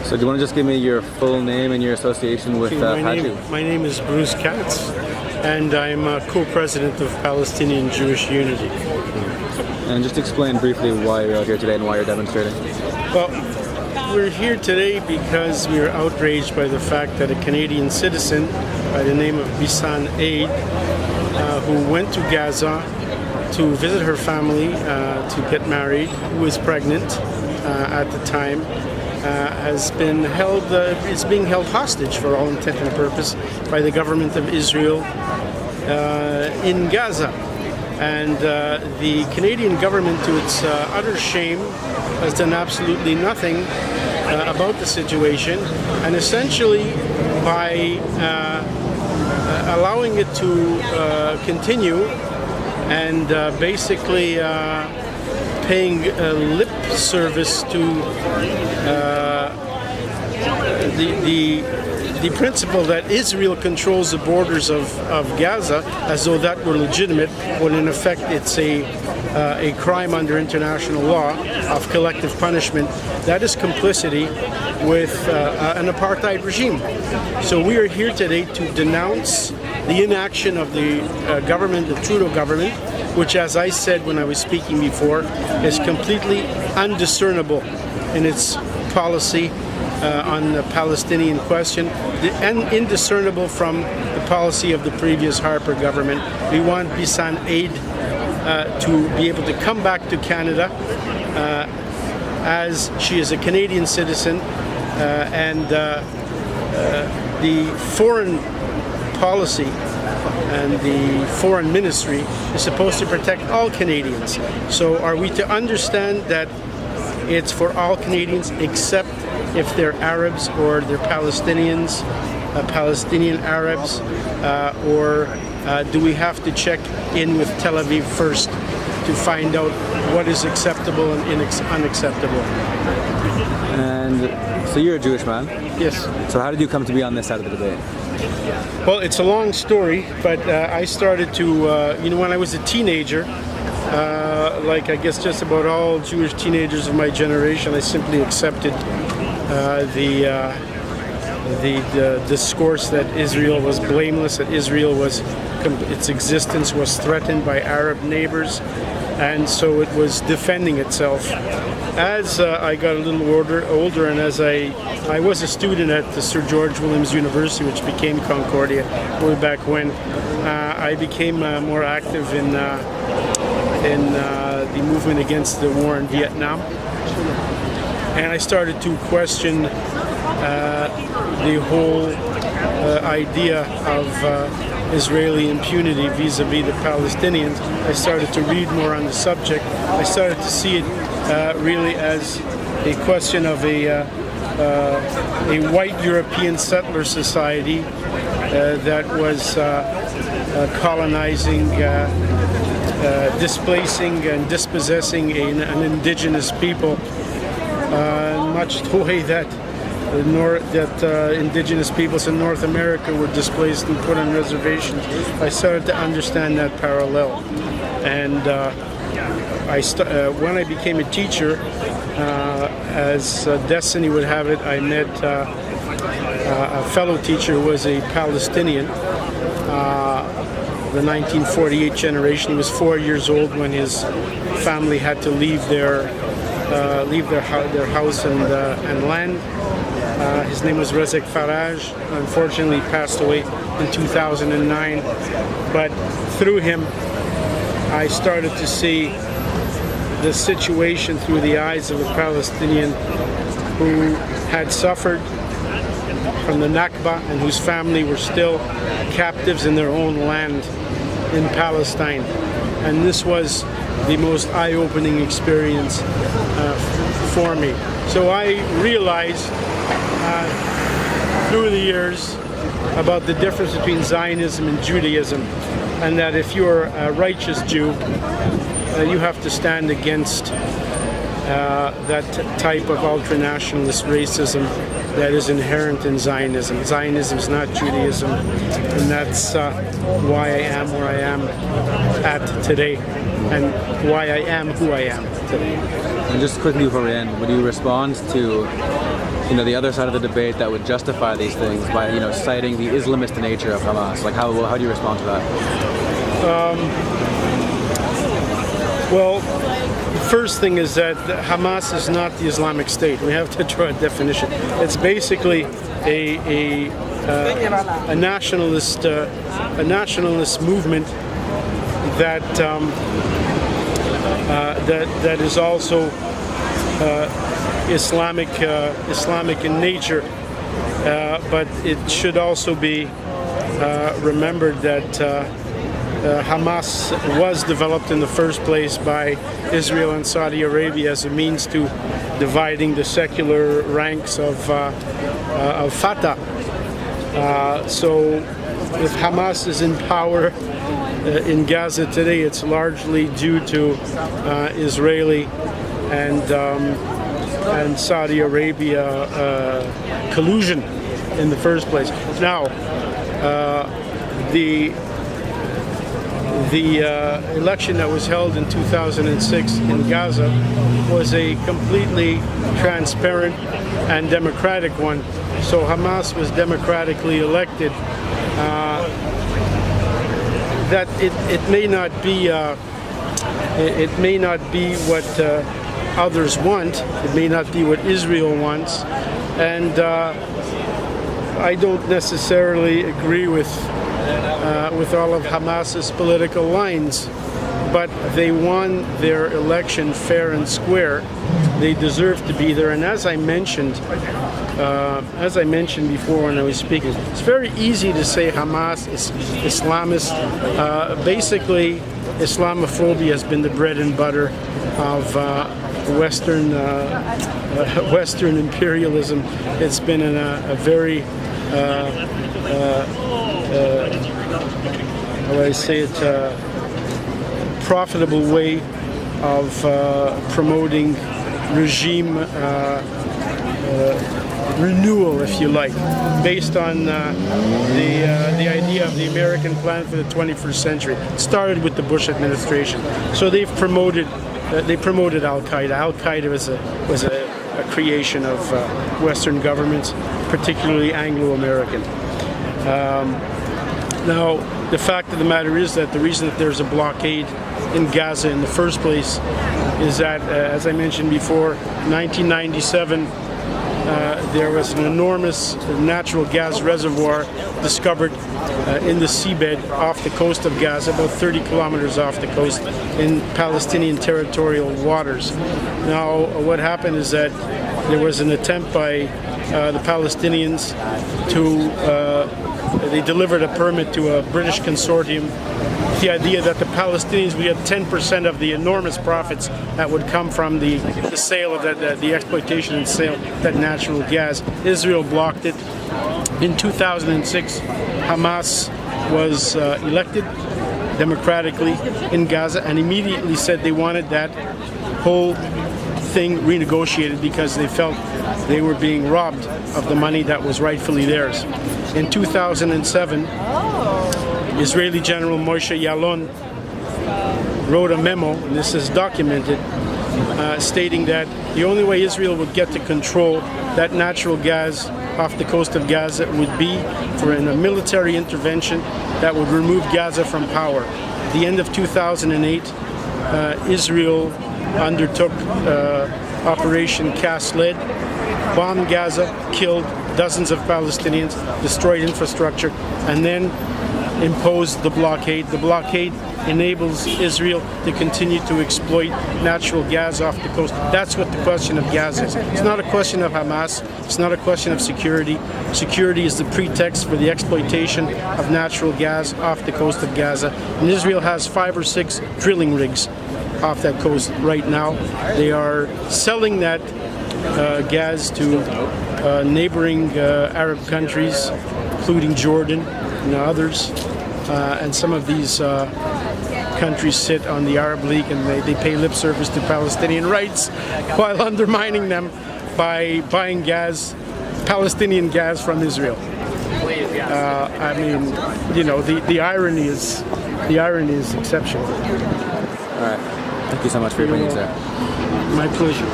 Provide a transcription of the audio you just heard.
So do you want to just give me your full name and your association with PAJU? My name is Bruce Katz, and I'm a co-president of Palestinian Jewish Unity. And just explain briefly why you're out here today and why you're demonstrating. Well, we're here today because we are outraged by the fact that a Canadian citizen by the name of Bissan Eid, who went to Gaza to visit her family, to get married, who was pregnant at the time, is being held hostage for all intent and purpose by the government of Israel in Gaza. And the Canadian government, to its utter shame, has done absolutely nothing about the situation, and essentially by allowing it to continue and basically paying lip service to the principle that Israel controls the borders of Gaza, as though that were legitimate, when in effect it's a crime under international law of collective punishment. That is complicity with an apartheid regime. So we are here today to denounce the inaction of the government, the Trudeau government, which, as I said when I was speaking before, is completely undiscernible in its policy on the Palestinian question, and indiscernible from the policy of the previous Harper government. We want Bissan Eid to be able to come back to Canada as she is a Canadian citizen, and the foreign policy and the foreign ministry is supposed to protect all Canadians. So are we to understand that it's for all Canadians except if they're Arabs or they're Palestinians, Palestinian Arabs, or do we have to check in with Tel Aviv first to find out what is acceptable and unacceptable? And so you're a Jewish man? Yes. So how did you come to be on this side of the debate? Well, it's a long story, but I started to, when I was a teenager, like I guess just about all Jewish teenagers of my generation, I simply accepted the discourse that Israel was blameless, that Israel was, its existence was threatened by Arab neighbors, and so it was defending itself. As I got a little older, and as I was a student at the Sir George Williams University, which became Concordia way back when, I became more active in the movement against the war in Vietnam, and I started to question the whole idea of Israeli impunity vis-a-vis the Palestinians. I started to read more on the subject. I started to see it really as a question of a white European settler society that was colonizing, displacing and dispossessing an indigenous people, much the way that indigenous peoples in North America were displaced and put on reservations. I started to understand that parallel, and when I became a teacher, as destiny would have it, I met a fellow teacher who was a Palestinian, the 1948 generation. He was 4 years old when his family had to leave their house and land. His name was Rezek Faraj. Unfortunately, he passed away in 2009. But through him, I started to see the situation through the eyes of a Palestinian who had suffered from the Nakba and whose family were still captives in their own land in Palestine. And this was the most eye-opening experience for me. So I realized through the years about the difference between Zionism and Judaism, and that if you're a righteous Jew, you have to stand against that type of ultranationalist racism that is inherent in Zionism. Zionism is not Judaism, and that's why I am where I am at today, and why I am who I am today. And just quickly before we end, would you respond to the other side of the debate that would justify these things by, citing the Islamist nature of Hamas? Like, how do you respond to that? Well, the first thing is that Hamas is not the Islamic State. We have to draw a definition. It's basically a nationalist movement that that is also Islamic in nature, but it should also be remembered that Hamas was developed in the first place by Israel and Saudi Arabia as a means to dividing the secular ranks of Fatah. So if Hamas is in power in Gaza today, it's largely due to Israeli and Saudi Arabia collusion in the first place. Now, the election that was held in 2006 in Gaza was a completely transparent and democratic one. So Hamas was democratically elected. That it may not be what others want. It may not be what Israel wants, and I don't necessarily agree with all of Hamas's political lines, but they won their election fair and square. They deserve to be there, and as I mentioned before when I was speaking, it's very easy to say Hamas is Islamist. Basically, Islamophobia has been the bread and butter of Western imperialism. It's been a very how do I say it, profitable way of promoting regime renewal, if you like, based on the idea of the American plan for the 21st century. It started with the Bush administration. So they've promoted Al-Qaeda. Al-Qaeda was a creation of Western governments, particularly Anglo-American. Now, the fact of the matter is that the reason that there's a blockade in Gaza in the first place is that, as I mentioned before, 1997, there was an enormous natural gas reservoir discovered in the seabed off the coast of Gaza, about 30 kilometers off the coast in Palestinian territorial waters. Now, what happened is that there was an attempt by the Palestinians they delivered a permit to a British consortium with the idea that the Palestinians would get 10% of the enormous profits that would come from the sale of the exploitation and sale of that natural gas. Israel blocked it. In 2006, Hamas was elected democratically in Gaza and immediately said they wanted that whole thing renegotiated because they felt they were being robbed of the money that was rightfully theirs. In 2007, Israeli General Moshe Yaalon wrote a memo, and this is documented, stating that the only way Israel would get to control that natural gas off the coast of Gaza would be for a military intervention that would remove Gaza from power. At the end of 2008, Israel undertook Operation Cast Lead, bombed Gaza, killed dozens of Palestinians, destroyed infrastructure, and then imposed the blockade. The blockade enables Israel to continue to exploit natural gas off the coast. That's what the question of Gaza is. It's not a question of Hamas. It's not a question of security. Security is the pretext for the exploitation of natural gas off the coast of Gaza. And Israel has 5 or 6 drilling rigs off that coast right now. They are selling that gas to neighboring Arab countries, including Jordan and others. And some of these countries sit on the Arab League and they pay lip service to Palestinian rights while undermining them by buying gas, Palestinian gas from Israel. I mean, the irony is exceptional. All right. Thank you so much for your opinions there. My pleasure.